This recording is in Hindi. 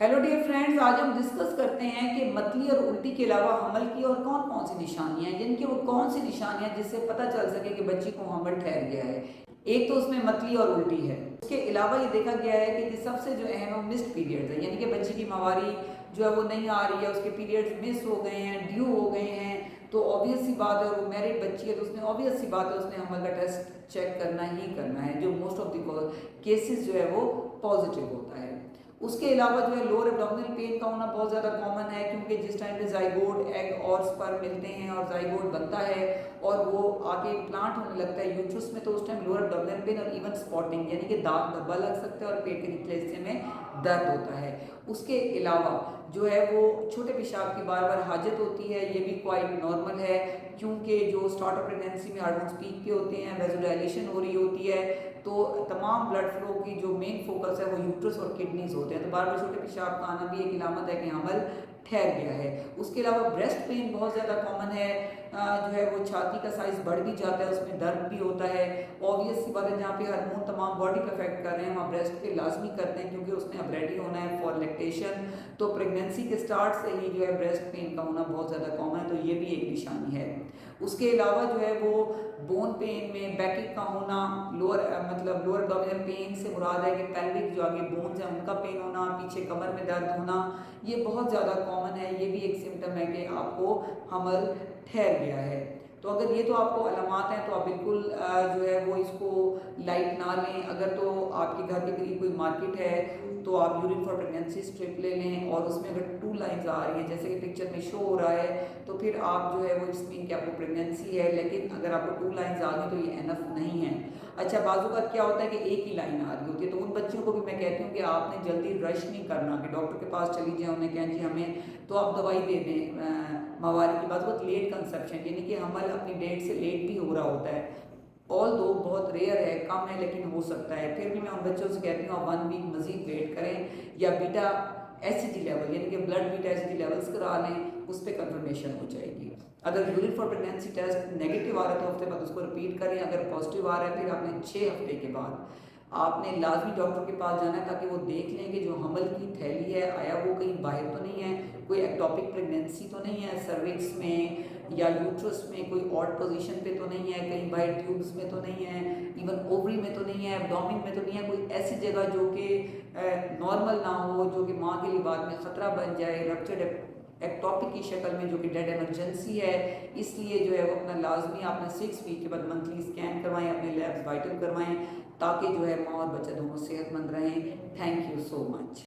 हेलो डियर फ्रेंड्स, आज हम डिस्कस करते हैं कि मतली और उल्टी के अलावा हमल की और कौन कौन सी निशानियां हैं, यानी कि वो कौन सी निशानियां जिससे पता चल सके कि बच्ची को हमल ठहर गया है। एक तो उसमें मतली और उल्टी है। उसके अलावा ये देखा गया है कि सबसे जो अहम है मिस्ड पीरियड्स है, यानी कि बच्ची की माहवारी जो है वो नहीं आ रही है, उसके पीरियड्स मिस हो गए हैं, ड्यू हो गए हैं। तो ऑब्वियस सी बात है, वो मैरिड बच्ची है तो उसने ऑब्वियस सी बात है उसने हमल का टेस्ट चेक करना ही करना है, जो मोस्ट ऑफ द केसेस जो है वो पॉजिटिव होता है। उसके अलावा जो है लोअर एब्डोमिनल पेन का होना बहुत ज़्यादा कॉमन है, क्योंकि जिस टाइम पे जाइगोट एग और स्पर्म मिलते हैं और जाइगोट बनता है और वो आगे प्लांट होने लगता है यूट्रस में, तो उस टाइम लोअर एब्डोमिनल पेन और इवन स्पॉटिंग यानी कि दाग धब्बा लग सकता है और पेट के निचले हिस्से में दर्द होता है। उसके अलावा जो है वो छोटे पेशाब की बार बार हाजत होती है, ये भी क्वाइट नॉर्मल है, क्योंकि जो स्टार्ट ऑफ प्रेगनेंसी में हार्मोन्स पीक पे होते हैं, वेजोडाइलेशन हो रही होती है, तो तमाम ब्लड फ्लो की जो मेन फोकस है वो यूट्रस और किडनीज होते हैं। तो बार बार छोटे पेशाब का आना भी एक इलामत है कि हमल ठहर गया है। उसके अलावा ब्रेस्ट पेन बहुत ज़्यादा कॉमन है, जो है वो छाती का साइज बढ़ भी जाता है, उसमें दर्द भी होता है। ऑब्वियस सी बात है, जहाँ पे हार्मोन तमाम बॉडी पे अफेक्ट कर रहे हैं वहाँ ब्रेस्ट पे लाजमी करते हैं, क्योंकि उसने अब रेडी होना है फॉर लैक्टेशन। तो प्रेगनेंसी के स्टार्ट से ही जो है ब्रेस्ट पेन का होना बहुत ज़्यादा कॉमन है, तो ये भी एक निशानी है। उसके अलावा जो है वो बोन पेन में बैकिक का होना, लोअर मतलब लोअर एब्डोमिनल पेन से मुराद है कि पेल्विक जो आगे बोन्स हैं उनका पेन होना, पीछे कमर में दर्द होना, ये बहुत ज़्यादा कॉमन है। ये भी एक सिम्टम है कि आपको हमल ठहर गया है। तो अगर ये तो आपको अलामात हैं तो आप बिल्कुल जो है वो इसको लाइट ना लें। अगर तो आपके घर के करीब कोई मार्केट है तो आप यूरिन फॉर प्रेगनेंसी स्ट्रिप ले लें, और उसमें अगर 2 लाइंस आ रही हैं जैसे कि पिक्चर में शो हो रहा है, तो फिर आप जो है वो इट्स मीन कि आपको प्रेगनेंसी है। लेकिन अगर आपको 2 लाइंस आ गई तो ये एनफ नहीं है। अच्छा, बाजू का क्या होता है कि एक ही लाइन आ रही होती है, तो उन बच्चों को भी मैं कहती हूँ कि आपने जल्दी रश नहीं करना कि डॉक्टर के पास चली जाए, उन्हें कहें जी हमें तो आप दवाई दे दें माहवारी की बात। बहुत लेट कंसेप्शन यानी कि हमल अपनी डेट से लेट भी हो रहा होता है, ऑल दो बहुत रेयर है, कम है, लेकिन हो सकता है। फिर भी मैं उन बच्चों से कहती हूँ आप 1 वीक मजीद वेट करें, या बीटा एसिडी लेवल यानी कि ब्लड बीटा एसिडी लेवल्स करा लें, उस पर कंफर्मेशन हो जाएगी। अगर urine for pregnancy test negative आ रहा है तो हफ्ते बाद उसको रिपीट करें, अगर पॉजिटिव आ रहा है फिर आपने 6 हफ्ते के बाद आपने लाजमी डॉक्टर के पास जाना है, ताकि वो देख लें कि जो हमल की थैली है आया वो कहीं बाहर तो नहीं है, कोई एक्टोपिक प्रेगनेंसी तो नहीं है सर्विक्स में या यूट्रस में, कोई ऑड पोजीशन पे तो नहीं है, कहीं बाहर ट्यूब्स में तो नहीं है, इवन ओवरी में तो नहीं है, एब्डोमिन में तो नहीं है, कोई ऐसी जगह जो कि नॉर्मल ना हो, जो कि माँ के लिए बाद में ख़तरा बन जाए, रप्चर्ड एक्टोपिक की शक्ल में, जो कि डेड इमरजेंसी है। इसलिए जो है वो अपना लाजमी आपने 6 वीक के बाद मंथली स्कैन करवाएं, अपने लैब्स वाइटल करवाएं, ताकि जो है माँ और बच्चा दोनों सेहतमंद रहें। Thank you so much.